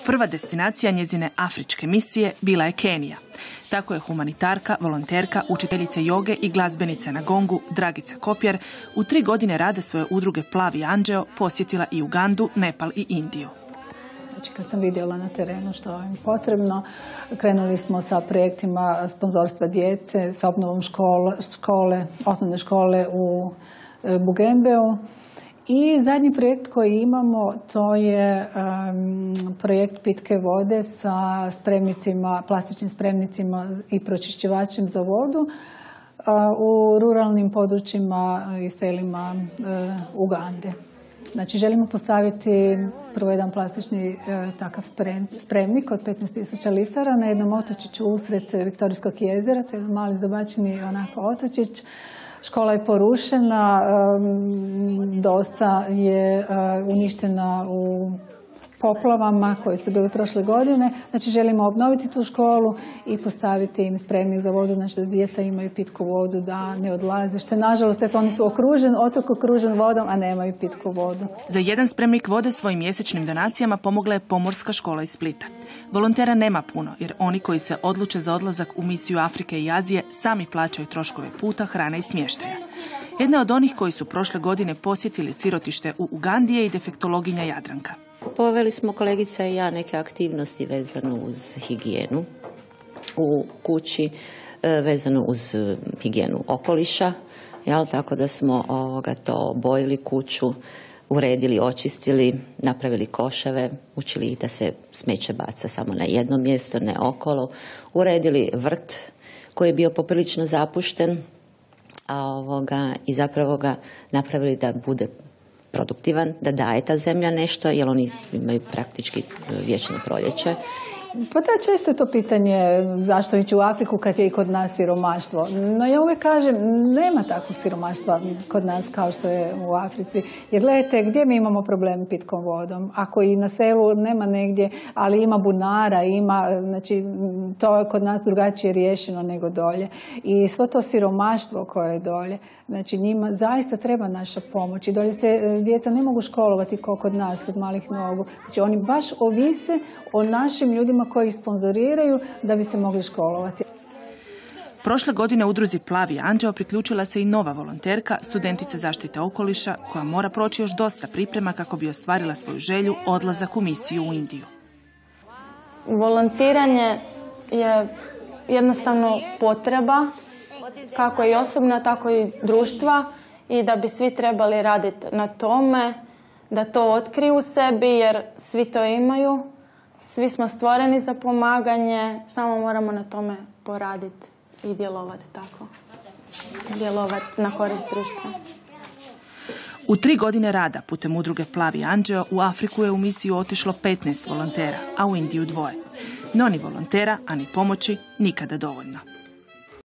Prva destinacija njezine afričke misije bila je Kenija. Tako je humanitarka, volonterka, učiteljica joge i glazbenica na gongu Dragica Kopjar u 3 godine rada svoje udruge Plavi anđeo posjetila i Ugandu, Nepal i Indiju. Znači, kad sam vidjela na terenu što je potrebno, krenuli smo sa projektima sponzorstva djece, sa obnovom osnovne škole u Bugembeu. I zadnji projekt koji imamo, to je projekt pitke vode sa spremnicima, plastičnim spremnicima i pročišćivačem za vodu u ruralnim područjima i selima Ugande. Znači, želimo postaviti prvo jedan plastični takav spremnik od 15.000 litara na jednom otočiću usred Viktorijskog jezera. To je jedan mali zabačeni onako otočić. Škola je porušena, dosta je uništena u poplavama koje su bile prošle godine. Znači, želimo obnoviti tu školu i postaviti im spremnik za vodu, znači da djeca imaju pitku vodu, da ne odlaze. Što je, nažalost, oni su otok okružen vodom, a nemaju pitku vodu. Za jedan spremnik vode svojim mjesečnim donacijama pomogla je Pomorska škola iz Splita. Volontera nema puno, jer oni koji se odluče za odlazak u misiju Afrike i Azije sami plaćaju troškove puta, hrane i smještaja. Jedna od onih koji su prošle godine posjetili sirotište u Ugandi je i defektologinja Jadranka. Poveli smo kolegica i ja neke aktivnosti vezano uz higijenu u kući, vezano uz higijenu okoliša, tako da smo to bojili kuću, uredili, očistili, napravili koševe, učili ih da se smeće baca samo na jedno mjesto, ne okolo, uredili vrt koji je bio poprilično zapušten i zapravo ga napravili da bude produktivan, da daje ta zemlja nešto, jer oni imaju praktički vječno proljeće. Pa da, često je to pitanje zašto ići u Afriku kad je i kod nas siromaštvo. No ja uvijek kažem, nema takvog siromaštva kod nas kao što je u Africi. Jer gledajte, gdje mi imamo problem pitkom vodom? Ako i na selu nema negdje, ali ima bunara, znači to je kod nas drugačije riješeno nego dolje. I svo to siromaštvo koje je dolje, znači njima zaista treba naša pomoć. I dolje se djeca ne mogu školovati kao kod nas od malih nogu. Znači oni baš ovise o našim ljudima koji ih sponzoriraju da bi se mogli školovati. Prošle godine udruzi Plavi anđeo priključila se i nova volonterka, studentica zaštite okoliša, koja mora proći još dosta priprema kako bi ostvarila svoju želju odlazak u misiju u Indiju. Volontiranje je jednostavno potreba, kako i osobna, tako i društva, i da bi svi trebali raditi na tome, da to otkriju u sebi, jer svi to imaju. Svi smo stvoreni za pomaganje, samo moramo na tome poraditi i djelovati tako. Djelovati na korist društva. U 3 godine rada putem udruge Plavi anđeo u Afriku je u misiju otišlo 15 volontera, a u Indiju 2. No ni volontera, a ni pomoći nikada dovoljno.